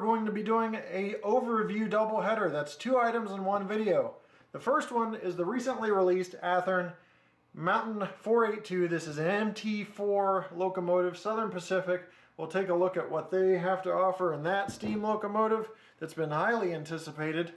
going to be doing a overview double header. That's two items in one video. The first one is the recently released Athearn Mountain 482. This is an MT-4 locomotive, Southern Pacific. We'll take a look at what they have to offer in that steam locomotive that's been highly anticipated.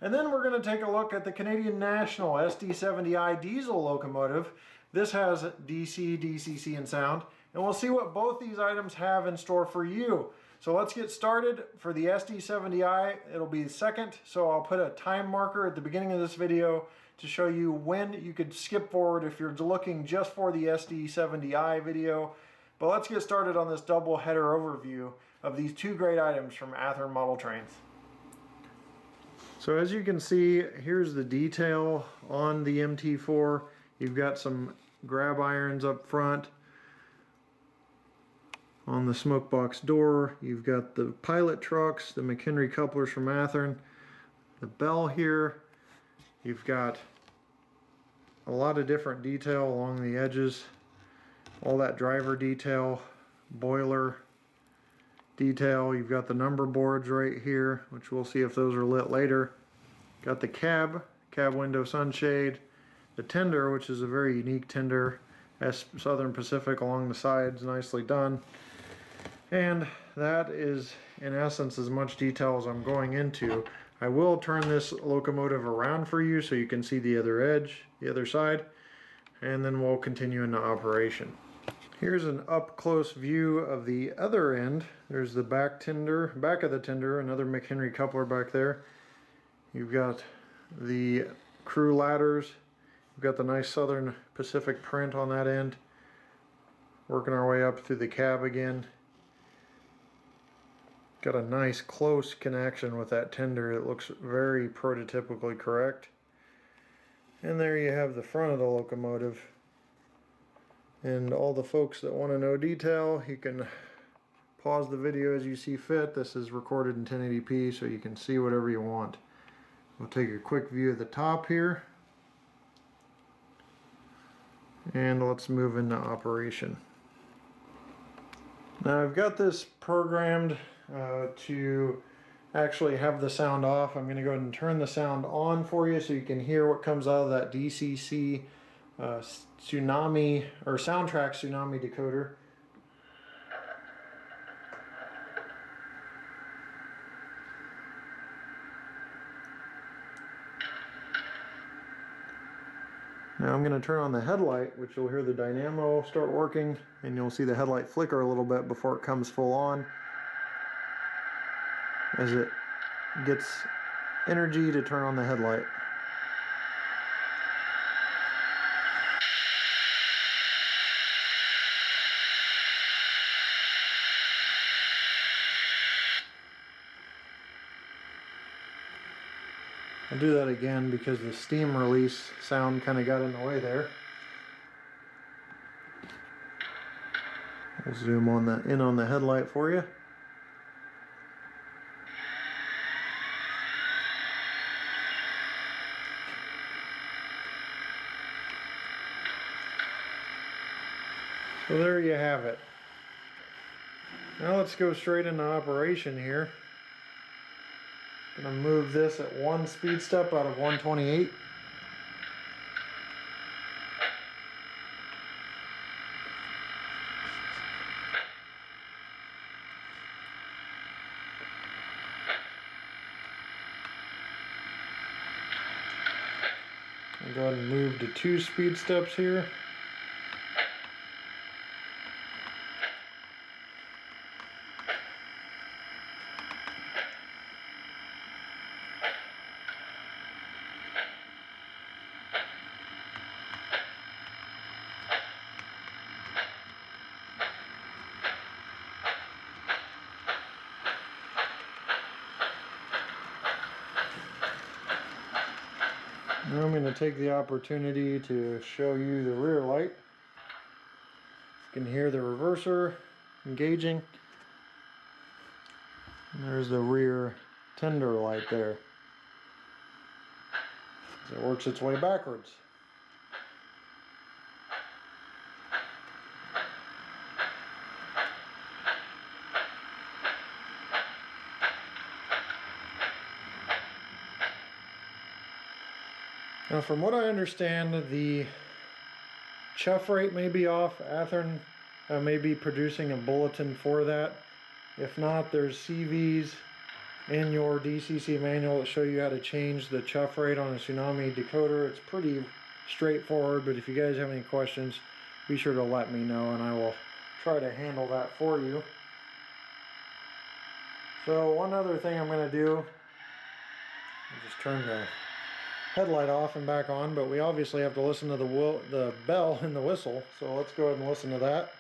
And then we're going to take a look at the Canadian National SD70i diesel locomotive. This has DC, DCC, and sound. And we'll see what both these items have in store for you. So let's get started. For the SD70i, it'll be second, so I'll put a time marker at the beginning of this video to show you when you could skip forward if you're looking just for the SD70i video. But let's get started on this double header overview of these two great items from Athearn model trains. So as you can see, here's the detail on the MT-4. You've got some grab irons up front. On the smoke box door, you've got the pilot trucks, the McHenry couplers from Athearn, the bell here. You've got a lot of different detail along the edges, all that driver detail, boiler detail. You've got the number boards right here, which we'll see if those are lit later. Got the cab window sunshade, the tender, which is a very unique tender, Southern Pacific along the sides, nicely done. And that is in essence as much detail as I'm going into. I will turn this locomotive around for you so you can see the other edge, the other side, and then we'll continue into operation. Here's an up close view of the other end. There's the back of the tender, another McHenry coupler back there. You've got the crew ladders. You've got the nice Southern Pacific print on that end. Working our way up through the cab again. Got a nice close connection with that tender. It looks very prototypically correct. And there you have the front of the locomotive. And all the folks that want to know detail, you can pause the video as you see fit. This is recorded in 1080p so you can see whatever you want. We'll take a quick view of the top here. And let's move into operation. Now I've got this programmed to actually have the sound off. I'm going to go ahead and turn the sound on for you so you can hear what comes out of that DCC tsunami or soundtrack tsunami decoder. Now I'm going to turn on the headlight, which you'll hear the dynamo start working, and you'll see the headlight flicker a little bit before it comes full on, as it gets energy to turn on the headlight. I'll do that again because the steam release sound kind of got in the way there. We'll zoom in on the headlight for you. So there you have it. Now let's go straight into operation here. I'm going to move this at 1 speed step out of 128. I'll go ahead and move to 2 speed steps here. Now I'm going to take the opportunity to show you the rear light. You can hear the reverser engaging. And there's the rear tender light there. As it works its way backwards. Now from what I understand, the chuff rate may be off. Athearn may be producing a bulletin for that. If not, there's CVs in your DCC manual that show you how to change the chuff rate on a Tsunami decoder. It's pretty straightforward, but if you guys have any questions, be sure to let me know and I will try to handle that for you. So one other thing I'm going to do, I'll just turn the headlight off and back on, but we obviously have to listen to the bell and the whistle, so let's go ahead and listen to that.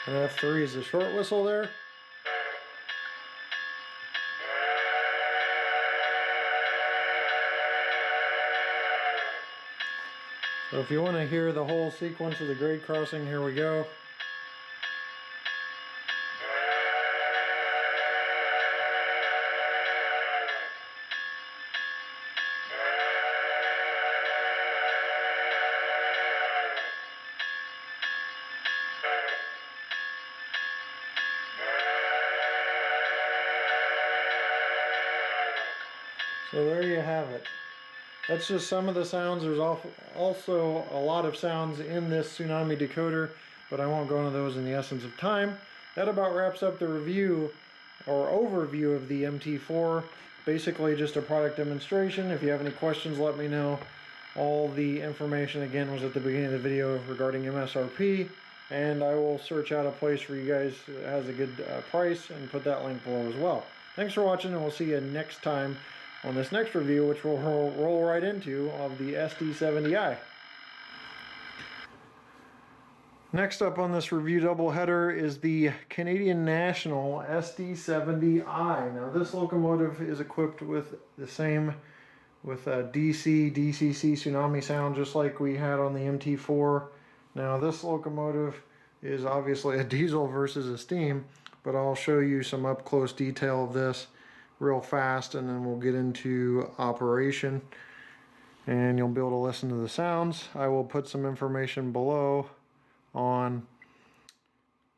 And F3 is the short whistle there. So if you want to hear the whole sequence of the grade crossing, here we go. So there you have it. That's just some of the sounds. There's also a lot of sounds in this Tsunami decoder, but I won't go into those in the essence of time. That about wraps up the review or overview of the MT-4. Basically just a product demonstration. If you have any questions, let me know. All the information again was at the beginning of the video regarding MSRP, and I will search out a place for you guys that has a good price and put that link below as well. Thanks for watching, and we'll see you next time on this next review, which we'll roll right into, of the SD70i. Next up on this review doubleheader is the Canadian National SD70i. Now this locomotive is equipped with the same, with a DC, DCC Tsunami sound just like we had on the MT-4. Now this locomotive is obviously a diesel versus a steam, but I'll show you some up close detail of this real fast, and then we'll get into operation and you'll be able to listen to the sounds. I will put some information below on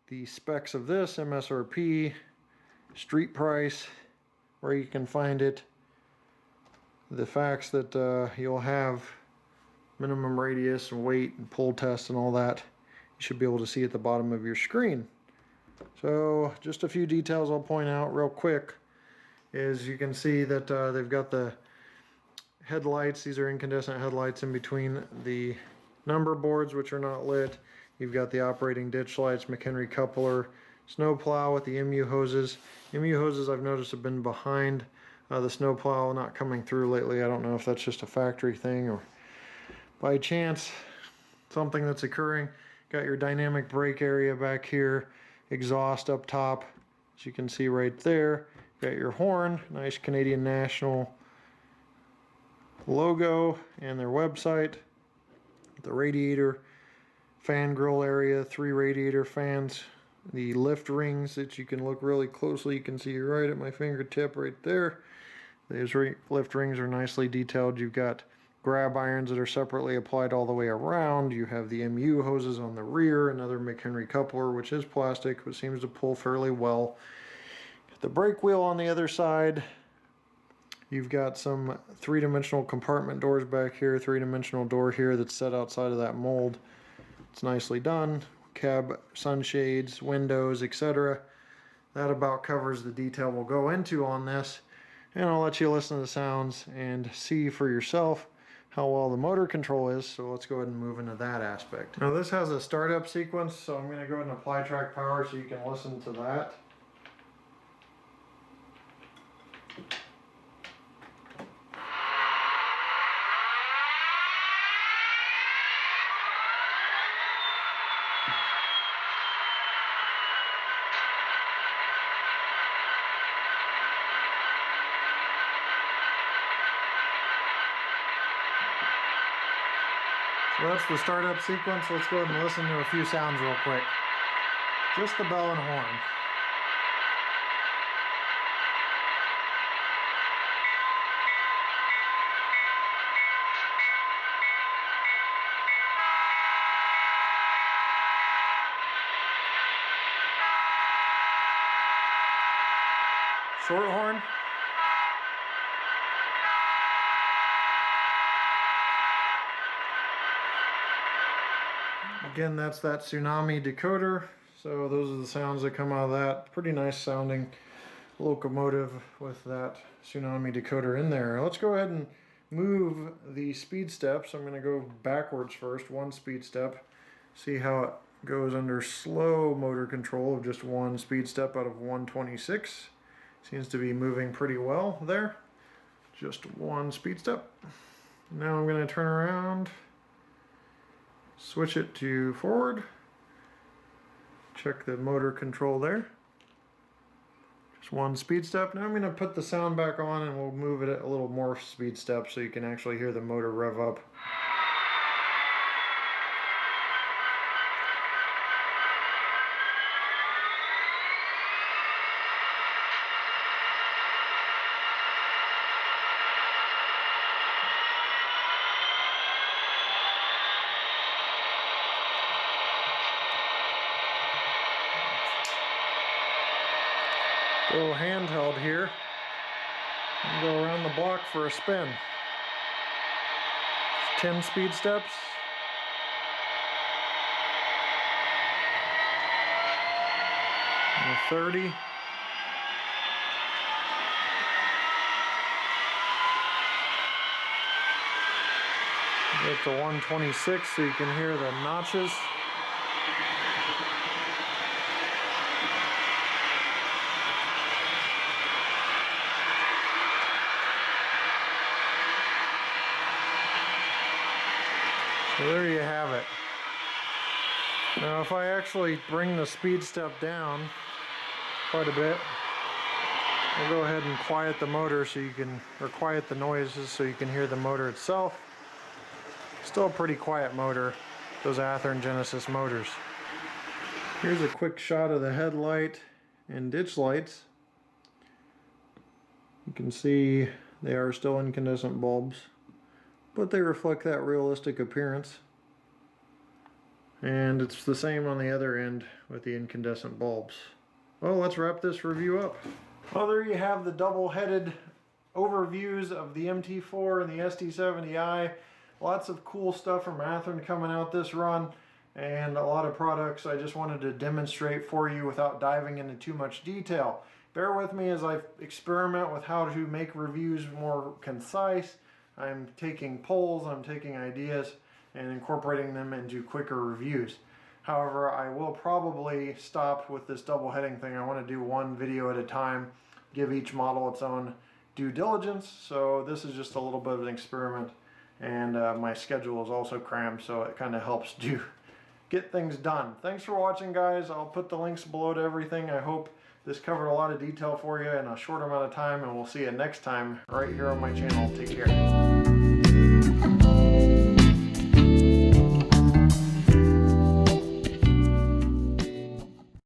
the specs of this, MSRP, street price, where you can find it, the facts that you'll have minimum radius and weight and pull test and all that. You should be able to see at the bottom of your screen. So just a few details I'll point out real quick is you can see that they've got the headlights. These are incandescent headlights in between the number boards, which are not lit. You've got the operating ditch lights, McHenry coupler, snowplow with the MU hoses. MU hoses I've noticed have been behind the snowplow, not coming through lately. I don't know if that's just a factory thing or by chance something that's occurring. Got your dynamic brake area back here, exhaust up top, as you can see right there. Got your horn, nice Canadian National logo and their website. The radiator fan grill area, 3 radiator fans. The lift rings that you can look really closely, you can see right at my fingertip right there. Those lift rings are nicely detailed. You've got grab irons that are separately applied all the way around. You have the MU hoses on the rear, another McHenry coupler, which is plastic but seems to pull fairly well. The brake wheel on the other side. You've got some 3-dimensional compartment doors back here, 3-dimensional door here that's set outside of that mold. It's nicely done. Cab sunshades, windows, etc. That about covers the detail we'll go into on this, and I'll let you listen to the sounds and see for yourself how well the motor control is. So let's go ahead and move into that aspect. Now this has a startup sequence, so I'm going to go ahead and apply track power so you can listen to that. So that's the startup sequence. Let's go ahead and listen to a few sounds real quick. Just the bell and horn. short horn. Again, that's that Tsunami decoder. So those are the sounds that come out of that. Pretty nice sounding locomotive with that Tsunami decoder in there. Let's go ahead and move the speed steps. I'm going to go backwards first, one speed step. See how it goes under slow motor control of just one speed step out of 126. Seems to be moving pretty well there. Just one speed step. Now I'm going to turn around, switch it to forward. Check the motor control there. Just one speed step. Now I'm going to put the sound back on and we'll move it at a little more speed step so you can actually hear the motor rev up. Little handheld here, and go around the block for a spin. 10 speed steps. And 30. Get to 126 so you can hear the notches. So there you have it. Now if I actually bring the speed step down quite a bit, I'll go ahead and quiet the motor so you can, or quiet the noises so you can hear the motor itself. Still a pretty quiet motor, those Athearn Genesis motors. Here's a quick shot of the headlight and ditch lights. You can see they are still incandescent bulbs, but they reflect that realistic appearance. And it's the same on the other end with the incandescent bulbs. Well, let's wrap this review up. Well, there you have the double-headed overviews of the MT-4 and the SD70i. Lots of cool stuff from Athearn coming out this run, and a lot of products I just wanted to demonstrate for you without diving into too much detail. Bear with me as I experiment with how to make reviews more concise. I'm taking polls, I'm taking ideas, and incorporating them into quicker reviews. However, I will probably stop with this double heading thing. I want to do one video at a time, give each model its own due diligence. So this is just a little bit of an experiment, and my schedule is also crammed, so it kind of helps get things done. Thanks for watching, guys. I'll put the links below to everything. I hope this covered a lot of detail for you in a short amount of time, and we'll see you next time right here on my channel. Take care.